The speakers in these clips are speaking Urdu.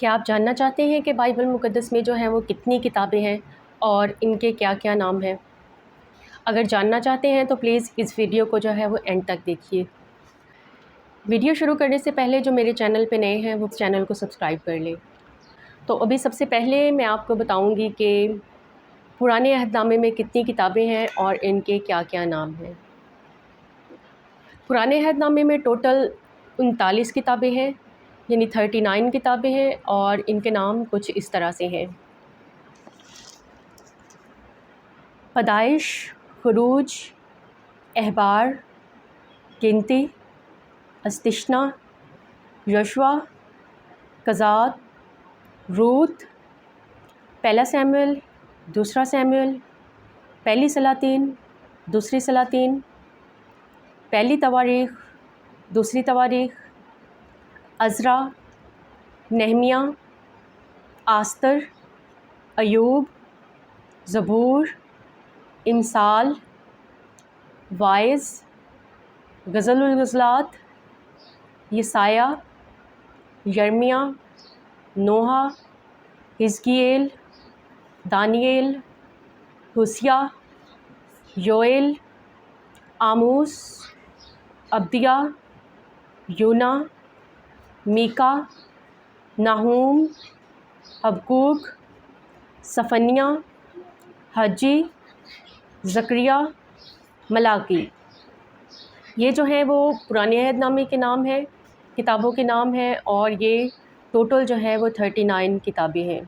کیا آپ جاننا چاہتے ہیں کہ بائبل مقدس میں جو ہیں وہ کتنی کتابیں ہیں اور ان کے کیا کیا نام ہیں؟ اگر جاننا چاہتے ہیں تو پلیز اس ویڈیو کو جو ہے وہ اینڈ تک دیکھیے۔ ویڈیو شروع کرنے سے پہلے جو میرے چینل پہ نئے ہیں وہ چینل کو سبسکرائب کر لیں۔ تو ابھی سب سے پہلے میں آپ کو بتاؤں گی کہ پرانے عہد نامے میں کتنی کتابیں ہیں اور ان کے کیا کیا نام ہیں۔ پرانے عہد نامے میں ٹوٹل 39 کتابیں ہیں، یعنی 39 کتابیں ہیں، اور ان کے نام کچھ اس طرح سے ہیں: پیدائش، خروج، اخبار، گنتی، استثنا، یشوع، قضات، روت، پہلا سیموئیل، دوسرا سیموئیل، پہلی سلاطین، دوسری سلاطین، پہلی تواریخ، دوسری تواریخ، عزرا، نہمیہ، آستر، ایوب، زبور، امثال، واعظ، غزل الغزلات، یسایہ، یرمیہ، نوح، حزقییل، دانییل، ہوشیہ، یوئیل، آموس، عبدیہ، یونا، میکا، ناہوم، حبقوق، صفنیہ، حجی، زکریا، ملاکی۔ یہ جو ہیں وہ پرانے عہد نامے کے نام ہیں، کتابوں کے نام ہیں، اور یہ ٹوٹل جو ہے وہ 39 کتابیں ہیں،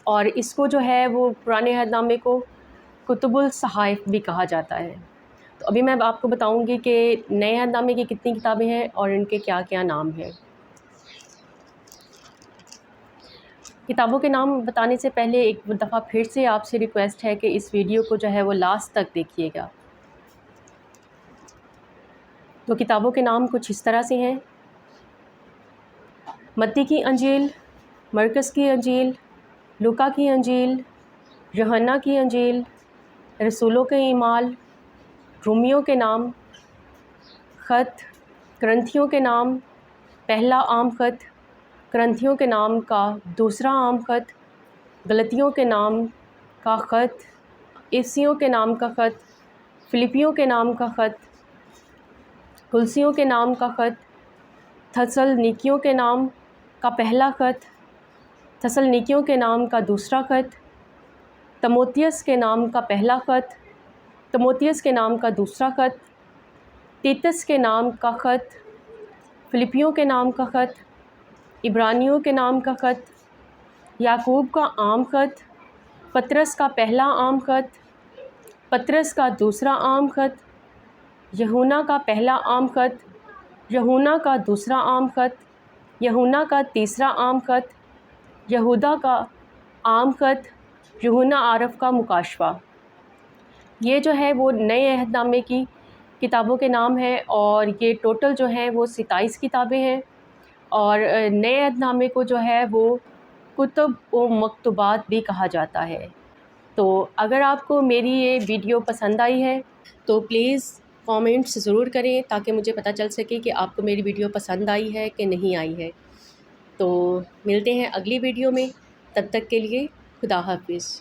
اور اس کو جو ہے وہ پرانے عہد نامے کو کتب الصحائف بھی کہا جاتا ہے۔ تو ابھی میں آپ کو بتاؤں گی کہ نئے عہد نامے کی کتنی کتابیں ہیں اور ان کے کیا کیا نام ہیں۔ کتابوں کے نام بتانے سے پہلے ایک دفعہ پھر سے آپ سے ریکویسٹ ہے کہ اس ویڈیو کو جو ہے وہ لاسٹ تک دیکھیے گا۔ تو کتابوں کے نام کچھ اس طرح سے ہیں: متی کی انجیل، مرکز کی انجیل، لوکا کی انجیل، یوحنا کی انجیل، رسولوں کے اعمال، رومیوں کے نام، خط، کرنتھیوں کے نام، پہلا عام خط، کرنتھیوں کے نام کا دوسرا عام خط، غلطیوں کے نام کا خط، افسیوں کے نام کا خط، فلپیوں کے نام کا خط، کلسیوں کے نام کا خط، تھسلنیکیوں کے نام کا پہلا خط، تھسلنیکیوں کے نام کا دوسرا خط، تموتیس کے نام کا پہلا خط، تموتیس کے نام کا دوسرا خط، تیتس کے نام کا خط، فلپیوں کے نام کا خط، عبرانیوں کے نام کا خط، یعقوب کا عام خط، پطرس کا پہلا عام خط، پطرس کا دوسرا عام خط، یوحنا کا پہلا عام خط، یوحنا کا دوسرا عام خط، یوحنا کا تیسرا عام خط، یہودا کا عام خط، یوحنا عارف کا مکاشفہ۔ یہ جو ہے وہ نئے عہد نامے کی کتابوں کے نام ہیں، اور یہ ٹوٹل جو ہیں وہ 27 کتابیں ہیں، اور نئے عہد نامے کو جو ہے وہ کتب و مکتوبات بھی کہا جاتا ہے۔ تو اگر آپ کو میری یہ ویڈیو پسند آئی ہے تو پلیز کامنٹس ضرور کریں تاکہ مجھے پتہ چل سکے کہ آپ کو میری ویڈیو پسند آئی ہے کہ نہیں آئی ہے۔ تو ملتے ہیں اگلی ویڈیو میں، تب تک کے لیے خدا حافظ۔